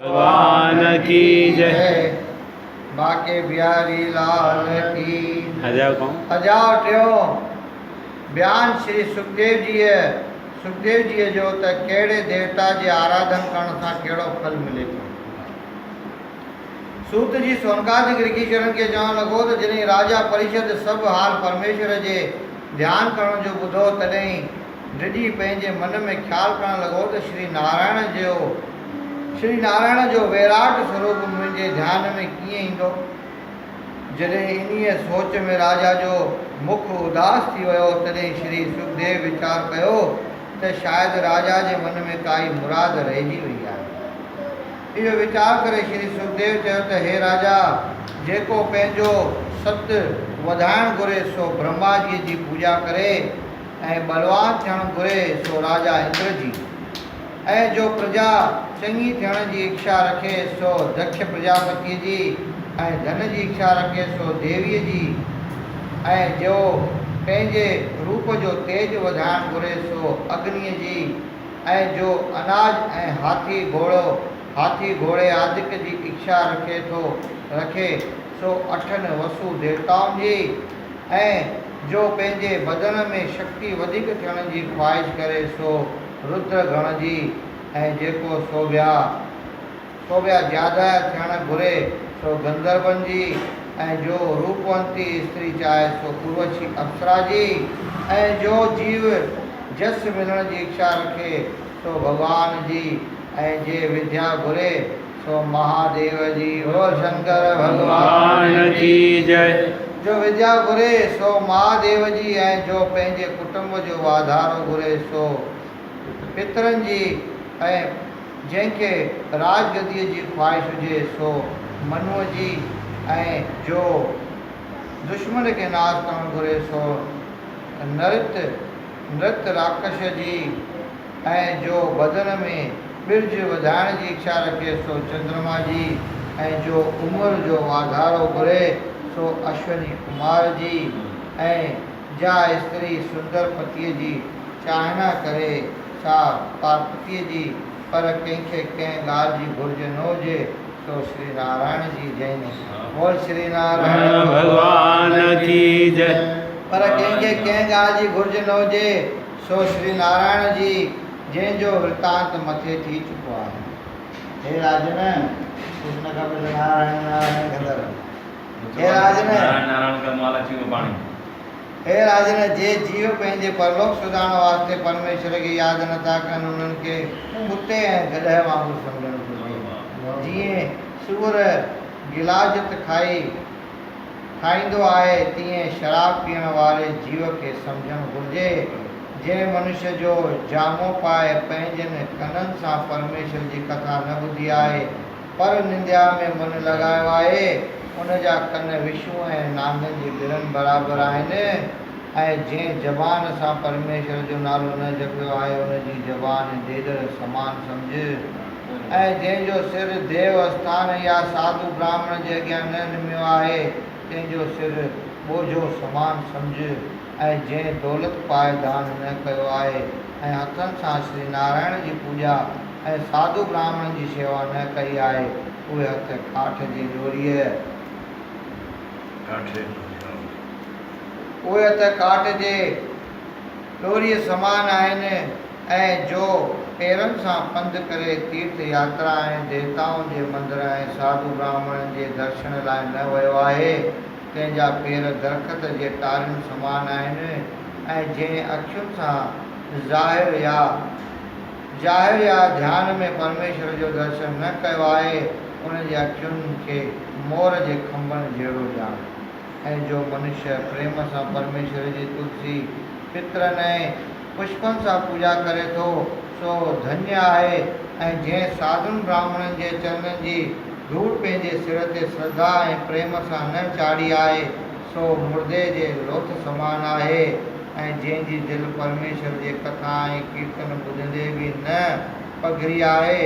भगवान की जय। बाके बिहारी लाल की। हजार कौन? हजार टियों बयान श्री सुखदेव जी है। सुखदेव जी जो त केड़े देवता जे आराधन करण सां केड़ो फल मिले थो। सूत जी सोनकादि ऋषिशरण के चवण लॻो त जॾहिं राजा परिषद सब हाल परमेश्वर जे ध्यान करण जो ॿुधो तॾहिं डिॼी पंहिंजे मन में ख्याल करण लॻो त श्री नारायण जो विराट स्वरूप मुंहिंजे ध्यान में कीअं ईंदो। जॾहिं इन्हीअ सोच में राजा जो मुख उदास थी वियो तॾहिं श्री सुखदेव वीचार कयो त शायदि राजा जे मन में काई मुराद रहिजी वई आहे। इहो वीचार करे श्री सुखदेव चयो त हे राजा, जेको पंहिंजो सत वधाइण घुरे सो ब्रह्मा जी जी पूजा करे ऐं बलवान थियणु घुरे सो राजा इंद्र जी, ऐं जो प्रजा चङी थियण जी इच्छा रखे सो दक्ष प्रजापति जी, ऐं धन जी इच्छा रखे सो देवीअ जी, ऐं जो पंहिंजे रूप जो तेज वधाइण घुरे सो अग्निअ जी, ऐं जो अनाज ऐं हाथी घोड़े आदिक जी इच्छा रखे सो अठनि वसु देवताउनि जी, ऐं जो पंहिंजे बदन में शक्ति वधीक थियण जी ख़्वाहिश करे सो रुद्र गण जी, ऐं जेको सोभ्या ज्यादा थियण घुरे सो गंधर्वनि जी, ऐं जो रूपवंती स्त्री चाहे सो उर्वशी अप्सरा जी, ऐं जो जीव जस मिलण जी इच्छा रखे सो भगवान जी, ऐं जे विद्या घुरे सो महादेव जी। हो शंकर भगवान की जय। जो विद्या घुरे सो महादेव जी, ऐं जो पंहिंजे कुटुंब जो वाधारो घुरे सो पितरनि जी, ऐं जंहिंखे राजगदीअ जी ख़्वाहिश हुजे सो मनुअ जी, ऐं जो दुश्मन खे नाश करणु घुरे सो नृत राक्षस जी, ऐं जो बदन में बिरज वधाइण जी इच्छा रखे सो चंद्रमा जी, ऐं जो उमिरि जो वाधारो घुरे सो अश्वनी कुमार जी, ऐं जा स्त्री सुंदर पतीअ जी चाहना करे सा पार्वतीअ जी, पर कंहिंखे कंहिं ॻाल्हि जी घुर्ज न हुजे सो श्री नारायण जी जय। बोल श्री नारायण भगवान की जय। पर कंहिंखे कंहिं ॻाल्हि जी घुर्ज न हुजे सो श्री नारायण जी, जंहिंजो वृतांत मथे थी चुको आहे। हे राजन कृष्ण का नारायण नारायण गंधर्व। हे राजन नारायण का माला चीव पाणी। हे राजन, जे जीव पंहिंजे परलोक सुधारण वास्ते परमेश्वर खे यादि नथा कनि, उन्हनि खे कुते ऐं गॾह वांगुरु सम्झणु घुरिजे। जीअं सूर गिलाजत खाईंदो आहे तीअं शराब पीअण वारे जीव खे सम्झणु घुरिजे। जंहिं मनुष्य जो जामो पाए पंहिंजनि कननि सां परमेश्वर जी कथा न ॿुधी आहे पर निंदिया में मन लॻायो आहे, उन जा कन विष्णु ऐं नांगनि जी गिरनि बराबरि आहिनि। ऐं जंहिं ज़बान सां परमेश्वर जो नालो न जपियो आहे उनजी ज़बान ॾेदड़ समान सम्झ। ऐं जंहिंजो सिर देव आस्थान या साधु ब्राह्मण जे अॻियां न निमियो आहे तंहिंजो सिर ॿोझो समान सम्झ। ऐं जंहिं दौलत पाए दान न कयो आहे ऐं हथनि सां श्री नारायण जी पूॼा ऐं साधु ब्राह्मण जी शेवा न कई आहे, उहे हथ काठ जी डोरीअ समान आहिनि। ऐं जो पेरनि सां पंधु करे तीर्थ यात्रा ऐं देवताउनि जे मंदर ऐं साधु ब्राह्मणनि जे दर्शन लाइ न वियो आहे तंहिंजा पेर दरख़्त जे टारियुनि समान आहिनि। ऐं जंहिं अखियुनि सां ज़ाहिर या ध्यान में परमेश्वर जो दर्शन न कयो आहे उन जे अखियुनि खे मोर जे खंभनि जहिड़ो ॼाण। ऐं जो मनुष्य प्रेम सां परमेश्वर जी तुलसी पितरनि ऐं पुष्पनि सां पूॼा करे थो सो धन्य आहे। ऐं जंहिं साधुनि ब्राह्मणनि जे चरणनि जी धूड़ पंहिंजे सिर ते श्रद्धा ऐं प्रेम सां न चाढ़ी आहे सो मुर्दे जे लोथ समान आहे। ऐं जंहिंजी दिलि परमेश्वर जे कथा ऐं कीर्तन ॿुधंदे बि न पघरी आहे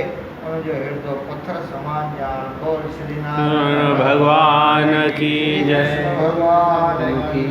उनजो हृदय पत्थर समान ॼाण। बोल श्री नारायण भगवान की जय। भगवान की।